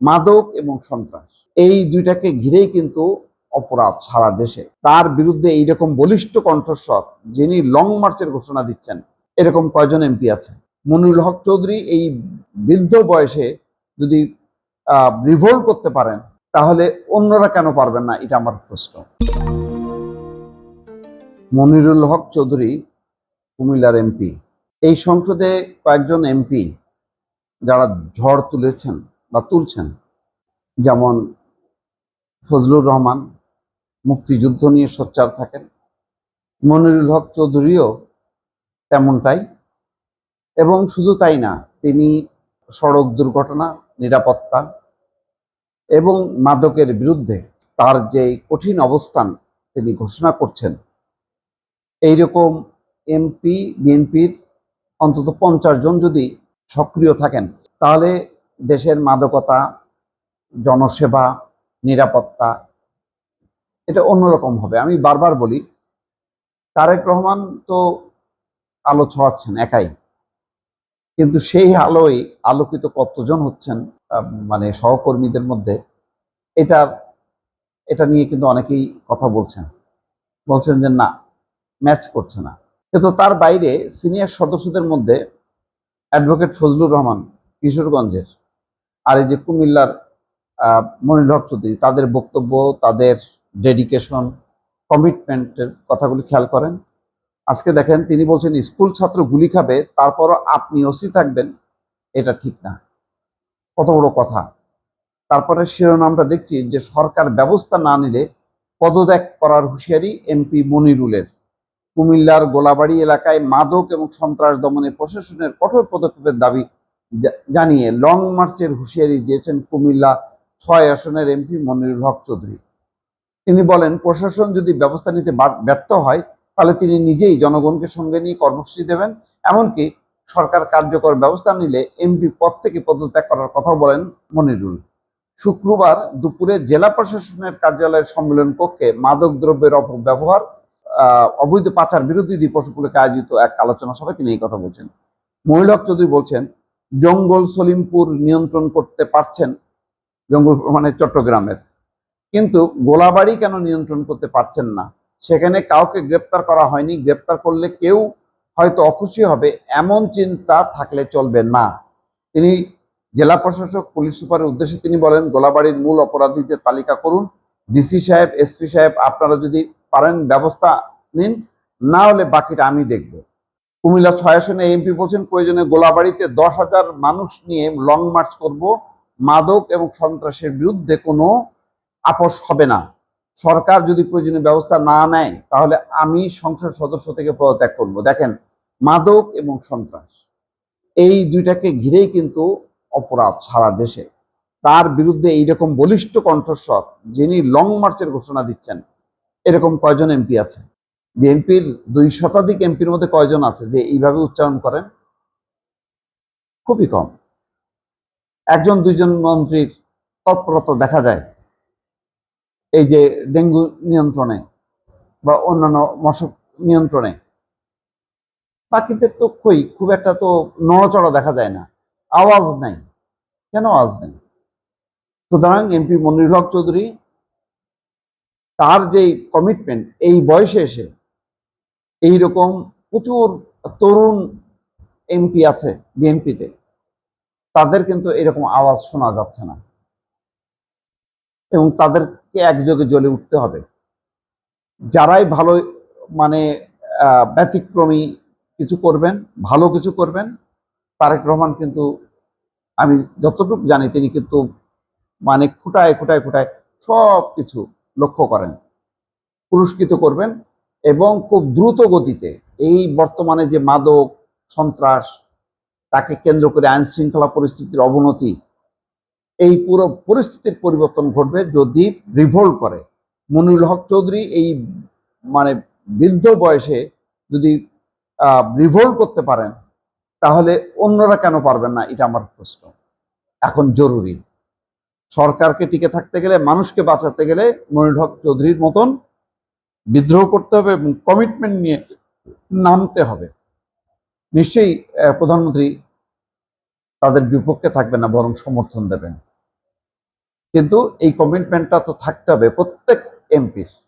মাদক এবং সন্ত্রাস, এই দুইটাকে ঘিরেই কিন্তু অপরাধ সারা দেশে। তার বিরুদ্ধে এইরকম বলিষ্ঠ কণ্ঠস্বর, যিনি লং মার্চের ঘোষণা দিচ্ছেন, এরকম কয়জন এমপি আছে? মনিরুল হক চৌধুরী এই বৃদ্ধ বয়সে যদি রিভোল্ট করতে পারেন, তাহলে অন্যরা কেন পারবেন না? এটা আমার প্রশ্ন। মনিরুল হক চৌধুরী কুমিল্লার এমপি। এই সংসদে কয়েকজন এমপি যারা ঝড় তুলেছেন বা তুলছেন, যেমন ফজলুর রহমান, মুক্তিযুদ্ধ নিয়ে সোচ্চার থাকেন। মনিরুল হক চৌধুরীও তেমনটাই, এবং শুধু তাই না, তিনি সড়ক দুর্ঘটনা, নিরাপত্তা এবং মাদকের বিরুদ্ধে তার যে কঠিন অবস্থান তিনি ঘোষণা করছেন, এইরকম এমপি বিএনপির অন্তত 50 জন যদি সক্রিয় থাকেন, তাহলে দেশের মাদকতা, জনসেবা, নিরাপত্তা এটা অন্যরকম হবে। আমি বারবার বলি, তারেক রহমান তো আলো ছড়াচ্ছেন একাই, কিন্তু সেই আলোয় আলোকিত কতজন হচ্ছেন মানে সহকর্মীদের মধ্যে, এটা এটা নিয়ে কিন্তু অনেকেই কথা বলছেন যে না, ম্যাচ করছে না। কিন্তু তার বাইরে সিনিয়র সদস্যদের মধ্যে অ্যাডভোকেট ফজলুর রহমান কিশোরগঞ্জের, আর এই যে কুমিল্লার মনিরুল হক চৌধুরী, তাদের বক্তব্য, তাদের ডেডিকেশন, কমিটমেন্টের কথাগুলি খেয়াল করেন। আজকে দেখেন তিনি বলছেন স্কুল ছাত্র গুলি খাবে, তারপরও আপনি ওসি থাকবেন, এটা ঠিক না। কত বড় কথা। তারপরে শিরোনামটা দেখছি যে সরকার ব্যবস্থা না নিলে পদত্যাগ করার হুঁশিয়ারি এমপি মনিরুলের। কুমিল্লার গোলাবাড়ি এলাকায় মাদক এবং সন্ত্রাস দমনে প্রশাসনের কঠোর পদক্ষেপের দাবি জানিয়ে লং মার্চের হুঁশিয়ারি দিয়েছেন কুমিল্লা 6 আসনের এমপি মনিরুল হক চৌধুরী। তিনি বলেন, প্রশাসন যদি ব্যবস্থা নিতে ব্যর্থ হয়, তাহলে তিনি নিজেই জনগণকে সঙ্গে নিয়ে কর্মসূচি দেবেন। এমনকি সরকার কার্যকর ব্যবস্থা নিলে এমপি পদ থেকে পদত্যাগ করার কথা বলেন মনিরুল। শুক্রবার দুপুরে জেলা প্রশাসনের কার্যালয়ের সম্মেলন কক্ষে মাদক দ্রব্যের অপব্যবহার, অবৈধ পাচার বিরোধী দিবস উপলক্ষে আয়োজিত এক আলোচনা সভায় তিনি এই কথা বলছেন। মনিরুল হক চৌধুরী বলছেন, জঙ্গল সলিমপুর নিয়ন্ত্রণ করতে পারছেন, জঙ্গল মানে চট্টগ্রামের, কিন্তু গোলাবাড়ি কেন নিয়ন্ত্রণ করতে পারছেন না? সেখানে কাউকে গ্রেপ্তার করা হয়নি, গ্রেপ্তার করলে কেউ হয়তো অখুশি হবে, এমন চিন্তা থাকলে চলবে না। তিনি জেলা প্রশাসক, পুলিশ সুপারের উদ্দেশ্যে তিনি বলেন, গোলাবাড়ির মূল অপরাধীদের তালিকা করুন। ডিসি সাহেব, এসপি সাহেব, আপনারা যদি পারেন ব্যবস্থা নিন, না হলে বাকিটা আমি দেখব। কুমিল্লা 6 আসনে এমপি বলছেন, প্রয়োজনে গোলাবাড়িতে 10,000 মানুষ নিয়ে লং মার্চ করব। মাদক এবং সন্ত্রাসের বিরুদ্ধে কোনো আপোষ হবে না। সরকার যদি প্রয়োজনীয় ব্যবস্থা না নেয়, তাহলে আমি সংসদ সদস্য থেকে পদত্যাগ করব। দেখেন, মাদক এবং সন্ত্রাস, এই দুইটাকে ঘিরেই কিন্তু অপরাধ সারা দেশে। তার বিরুদ্ধে এইরকম বলিষ্ঠ কণ্ঠস্বর, যিনি লং মার্চের ঘোষণা দিচ্ছেন, এরকম কয়জন এমপি আছে? বিএনপির 2 শতাধিক এমপির মধ্যে কয়জন আছে যে এইভাবে উচ্চারণ করেন? খুবই কম। 1-2 জন মন্ত্রীর তৎপরতা দেখা যায় এই যে ডেঙ্গু নিয়ন্ত্রণে বা অন্যান্য মশক নিয়ন্ত্রণে। বাকিদের তো খুব একটা তো নড়াচড়া দেখা যায় না, আওয়াজ নাই। কেন আওয়াজ নেই? সুতরাং এমপি মনিরুল হক চৌধুরী, তার যে কমিটমেন্ট, এই বয়সে এসে এইরকম প্রচুর তরুণ এমপি আছে বিএনপিতে, তাদের কিন্তু এরকম আওয়াজ শোনা যাচ্ছে না, এবং তাদেরকে একযোগে জ্বলে উঠতে হবে। যারাই ভালো মানে ব্যতিক্রমী কিছু করবেন, ভালো কিছু করবেন, তারেক রহমান কিন্তু, আমি যতটুকু জানি, তিনি কিন্তু মানে খুঁটায় খুঁটায় খুঁটায় সব কিছু লক্ষ্য করেন, পুরস্কৃত করবেন। এবং খুব দ্রুত গতিতে এই বর্তমানে যে মাদক সন্ত্রাস, তাকে কেন্দ্র করে আইন শৃঙ্খলা পরিস্থিতির অবনতি, এই পুরো পরিস্থিতির পরিবর্তন ঘটবে যদি রিভোল্ট করে। মনিরুল হক চৌধুরী এই মানে বৃদ্ধ বয়সে যদি রিভোল্ট করতে পারেন, তাহলে অন্যরা কেন পারবেন না? এটা আমার প্রশ্ন। এখন জরুরি, সরকারকে টিকে থাকতে গেলে, মানুষকে বাঁচাতে গেলে মনিরুল হক চৌধুরীর মতন বিদ্রোহ করতে হবে এবং কমিটমেন্ট নিয়ে নামতে হবে। নিশ্চয়ই প্রধানমন্ত্রী তাদের বিপক্ষে থাকবেন না, বরং সমর্থন দেবেন। কিন্তু এই কমিটমেন্টটা তো থাকতে হবে প্রত্যেক এমপির।